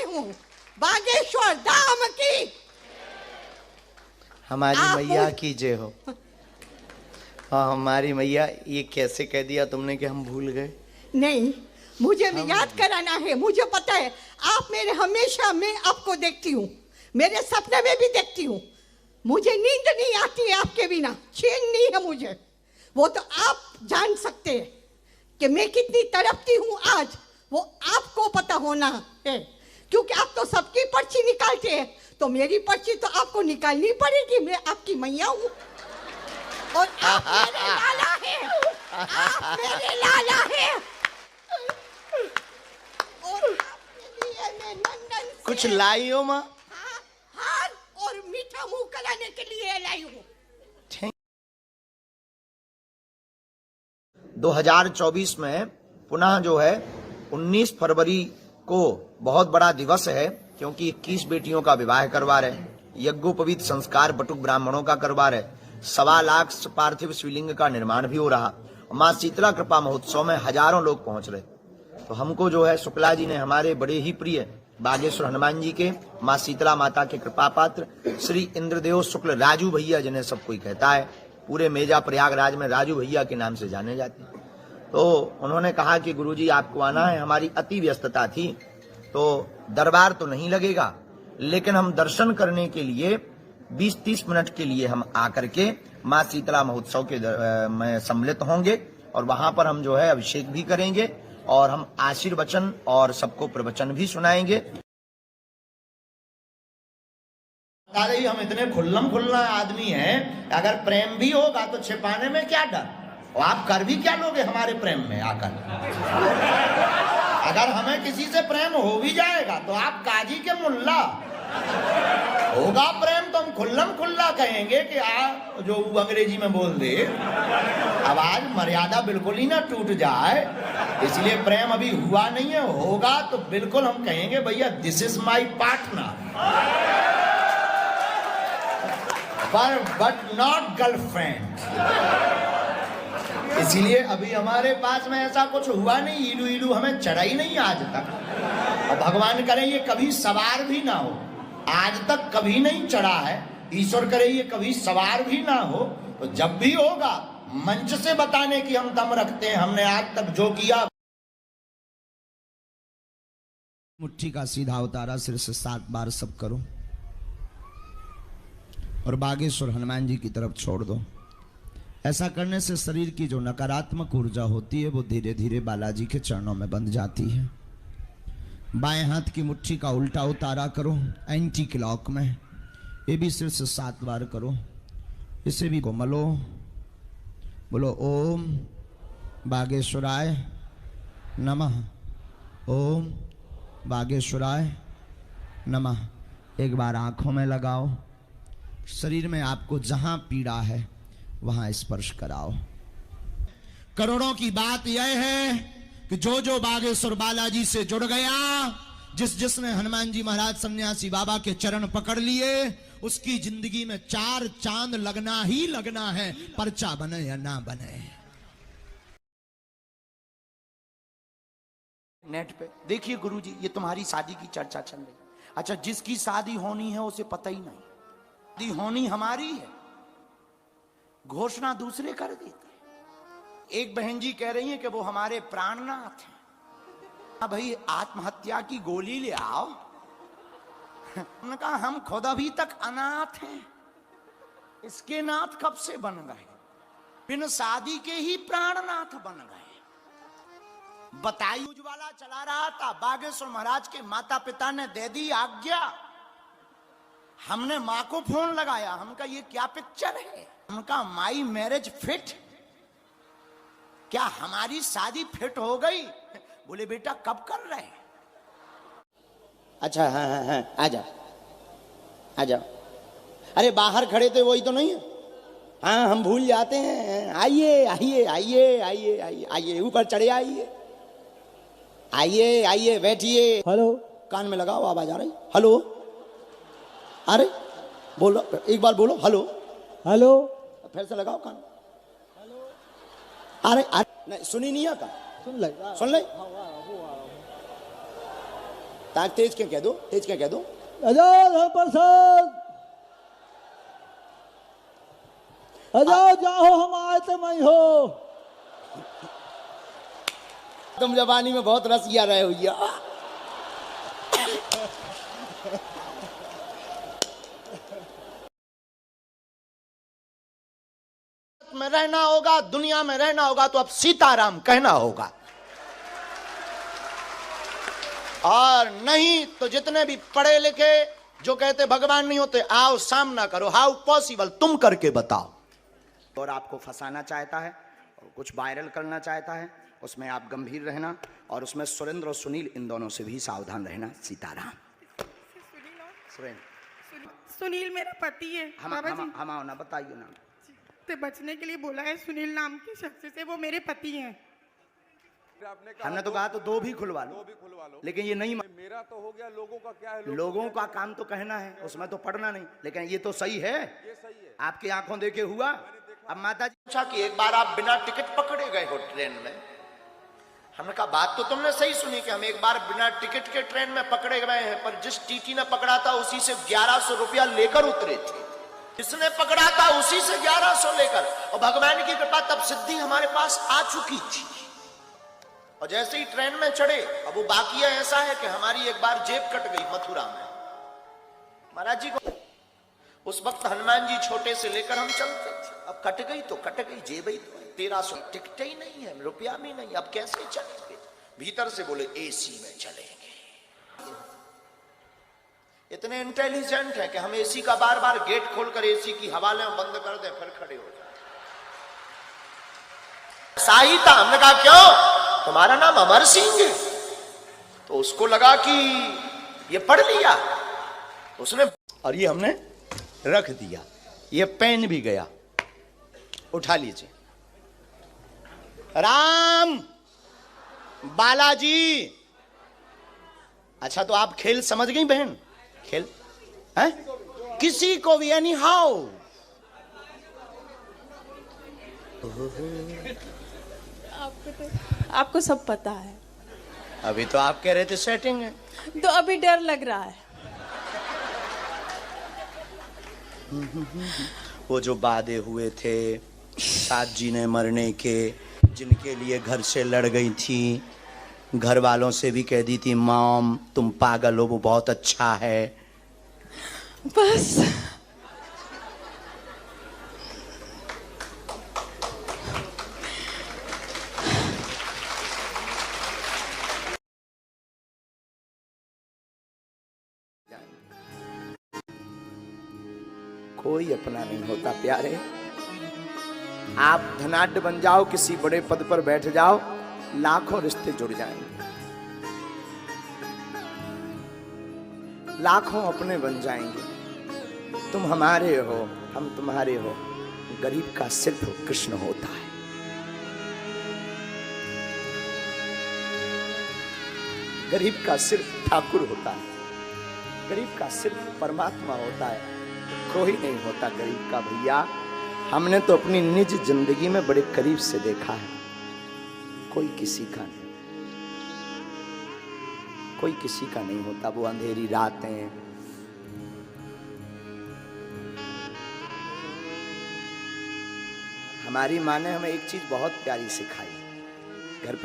हूँ। बागेश्वर धाम की हमारी मैया की जय हो। हाँ, हमारी मैया, ये कैसे कह दिया तुमने कि हम भूल गए? नहीं, मुझे याद कराना है। मुझे पता है आप मेरे, हमेशा मैं आपको देखती हूँ, मेरे सपने में भी देखती हूँ। मुझे नींद नहीं आती है आपके बिना, चैन नहीं है मुझे। वो तो आप जान सकते हैं कि मैं कितनी तड़पती हूँ आज, वो आपको पता होना है, क्योंकि आप तो सबकी पर्ची निकालते हैं, तो मेरी पर्ची तो आपको निकालनी पड़ेगी। मैं आपकी मैया हूँ और आप मेरे लाला हैं, आप मेरे लाला हैं। और आपके लिए मैं लंदन से कुछ लाई हो माँ? हार और मीठा मुंह कराने के लिए लाई हूँ। 2024 में पुनः जो है 19 फरवरी को बहुत बड़ा दिवस है, क्योंकि 21 बेटियों का विवाह करवा रहे, यज्ञोपवीत संस्कार बटुक ब्राह्मणों का करवा रहे, 1.25 लाख पार्थिव शिवलिंग का निर्माण भी हो रहा। माँ शीतला कृपा महोत्सव में हजारों लोग पहुंच रहे। तो हमको जो है शुक्ला जी ने हमारे बड़े ही प्रिय बागेश्वर हनुमान जी के, माँ शीतला माता के कृपा पात्र श्री इंद्रदेव शुक्ल राजू भैया, जिन्हें सब कोई कहता है, पूरे मेजा प्रयागराज में राजू भैया के नाम से जाने जाते हैं, तो उन्होंने कहा कि गुरुजी आपको आना है। हमारी अति व्यस्तता थी, तो दरबार तो नहीं लगेगा, लेकिन हम दर्शन करने के लिए 20-30 मिनट के लिए हम आकर के माँ शीतला महोत्सव के में सम्मिलित होंगे, और वहां पर हम जो है अभिषेक भी करेंगे, और हम आशीर्वचन और सबको प्रवचन भी सुनाएंगे। हम इतने खुल्लम खुल्ला आदमी हैं, अगर प्रेम भी होगा तो छिपाने में क्या डर, और आप कर भी क्या लोगे हमारे प्रेम में आकर? अगर हमें किसी से प्रेम हो भी जाएगा तो आप काजी के मुल्ला, होगा प्रेम तो हम खुल्लम खुल्ला कहेंगे कि आप जो अंग्रेजी में बोल दे। अब आज मर्यादा बिल्कुल ही ना टूट जाए, इसलिए प्रेम अभी हुआ नहीं है, होगा तो बिल्कुल हम कहेंगे भैया this is my partner, but not girlfriend. इसीलिए अभी हमारे पास में ऐसा कुछ हुआ नहीं, इलू इलू हमें चढ़ा ही नहीं आज तक, और भगवान करे ये कभी सवार भी ना हो। आज तक कभी नहीं चढ़ा है, ईश्वर करे ये कभी सवार भी ना हो। तो जब भी होगा मंच से बताने की हम दम रखते हैं, हमने आज तक जो किया। मुट्ठी का सीधा उतारा, सिर से 7 बार सब करो, और बागेश्वर हनुमान जी की तरफ छोड़ दो। ऐसा करने से शरीर की जो नकारात्मक ऊर्जा होती है वो धीरे धीरे बालाजी के चरणों में बंध जाती है। बाएं हाथ की मुट्ठी का उल्टा उतारा करो, एंटी क्लॉक में, ये भी सिर से 7 बार करो। इसे भी मलो, बोलो ओम बागेश्वराय नमः, ओम बागेश्वराय नमः। एक बार आंखों में लगाओ, शरीर में आपको जहां पीड़ा है वहां स्पर्श कराओ। करोड़ों की बात यह है कि जो जो बागेश्वर बालाजी से जुड़ गया, जिसने हनुमान जी महाराज सन्यासी बाबा के चरण पकड़ लिए, उसकी जिंदगी में 4 चांद लगना ही लगना है, पर्चा बने या ना बने। नेट पे देखिए गुरुजी, ये तुम्हारी शादी की चर्चा चल रही। अच्छा, जिसकी शादी होनी है उसे पता ही नहीं, शादी होनी हमारी है, घोषणा दूसरे कर देते। एक बहन जी कह रही हैं कि वो हमारे प्राणनाथ हैं। हाँ भाई, आत्महत्या की गोली ले आओ। उन्होंने कहा हम खुद अभी तक अनाथ हैं, इसके नाथ कब से बन गए? बिन शादी के ही प्राणनाथ बन गए। बताई उज्ज्वला चला रहा था, बागेश्वर महाराज के माता पिता ने दे दी आज्ञा। हमने माँ को फोन लगाया, हम कहा ये क्या पिक्चर है? उनका माई मैरिज फिट, क्या हमारी शादी फिट हो गई? बोले बेटा कब कर रहे हैं? अच्छा हाँ हाँ हाँ, आ जाओ आ जाओ। अरे बाहर खड़े थे वही तो नहीं है? हाँ हम भूल जाते हैं। आइए आइए आइए आइए आइए आइए, ऊपर चढ़े आइए, आइए आइए बैठिए। हेलो, कान में लगाओ, आवाज आ रही? हेलो, अरे बोलो, एक बार बोलो हेलो। हेलो, फिर से लगाओ कान। हेलो, अरे अरे नहीं सुनी नहीं आता, सुन ले। ताक तेज क्या कह दो, तेज क्या कह दो। अजय प्रसाद अजय जाओ हम आए थे मैं हो। तुम जवानी में बहुत रसिया रहे हुई। में रहना होगा, दुनिया में रहना होगा तो अब सीताराम कहना होगा, और नहीं तो जितने भी पढ़े लिखे जो कहते भगवान नहीं होते, आओ सामना करो, हाउ पॉसिबल, तुम करके बताओ। और आपको फंसाना चाहता है और कुछ वायरल करना चाहता है, उसमें आप गंभीर रहना, और उसमें सुरेंद्र और सुनील इन दोनों से भी सावधान रहना। सीताराम। सुनील मेरा पति है। बाबा जी हम ना बताइए ना, तो बचने के लिए बोला है सुनील नाम के शख्स से, वो मेरे पति हैं। हमने तो कहा तो दो भी खुलवा लो, लेकिन ये नहीं। मेरा तो हो गया, लोगों का क्या है? लोगों का काम तो कहना है, उसमें तो पढ़ना नहीं। लेकिन ये तो सही है, ये सही है। आपकी आंखों देखे हुआ। अब माता जी पूछा कि एक बार आप बिना टिकट पकड़े गए हो ट्रेन में। हमने कहा बात तो तुमने सही सुनी कि हम एक बार बिना टिकट के ट्रेन में पकड़े गए हैं, पर जिस टीटी ने पकड़ा था उसी से 1100 रुपया लेकर उतरे थे। जिसने पकड़ा था उसी से 1100 लेकर, और भगवान की कृपा तब सिद्धि हमारे पास आ चुकी थी। और जैसे ही ट्रेन में चढ़े, अब वो बाकिया ऐसा है कि हमारी एक बार जेब कट गई मथुरा में। महाराज जी को उस वक्त हनुमान जी छोटे से लेकर हम चलते थे, अब कट गई तो कट गई, जेब ही तो 1300, टिकट ही नहीं है, रुपया भी नहीं, अब कैसे चलेंगे? भीतर से बोले एसी में चलेंगे। इतने इंटेलिजेंट है कि हम एसी का बार बार गेट खोलकर एसी की हवा लें, बंद कर दें, फिर खड़े हो जाए। साही था। हमने कहा क्यों, तुम्हारा नाम अमर सिंह है? तो उसको लगा कि ये पढ़ लिया उसने, और ये हमने रख दिया। ये पेन भी गया, उठा लीजिए। राम बालाजी। अच्छा तो आप खेल समझ गई बहन? खेल है किसी को भी, एनी हाउ। आपको सब पता है। अभी तो आप कह रहे थे सेटिंग है, तो अभी डर लग रहा है। वो जो वादे हुए थे साथ जीने मरने के, जिनके लिए घर से लड़ गई थी, घर वालों से भी कह दी थी मॉम तुम पागल हो, वो बहुत अच्छा है। बस कोई अपना नहीं होता प्यारे। आप धनाढ्य बन जाओ, किसी बड़े पद पर बैठ जाओ, लाखों रिश्ते जुड़ जाएंगे, लाखों अपने बन जाएंगे। तुम हमारे हो, हम तुम्हारे हो। गरीब का सिर्फ कृष्ण होता है। गरीब का सिर्फ ठाकुर होता है, गरीब का सिर्फ परमात्मा होता है, कोई नहीं होता गरीब का भैया। हमने तो अपनी निज जिंदगी में बड़े करीब से देखा है, कोई किसी का नहीं, कोई किसी का नहीं होता। वो अंधेरी रातें, हमारी माँ ने हमें एक चीज बहुत प्यारी सिखाई। घर पे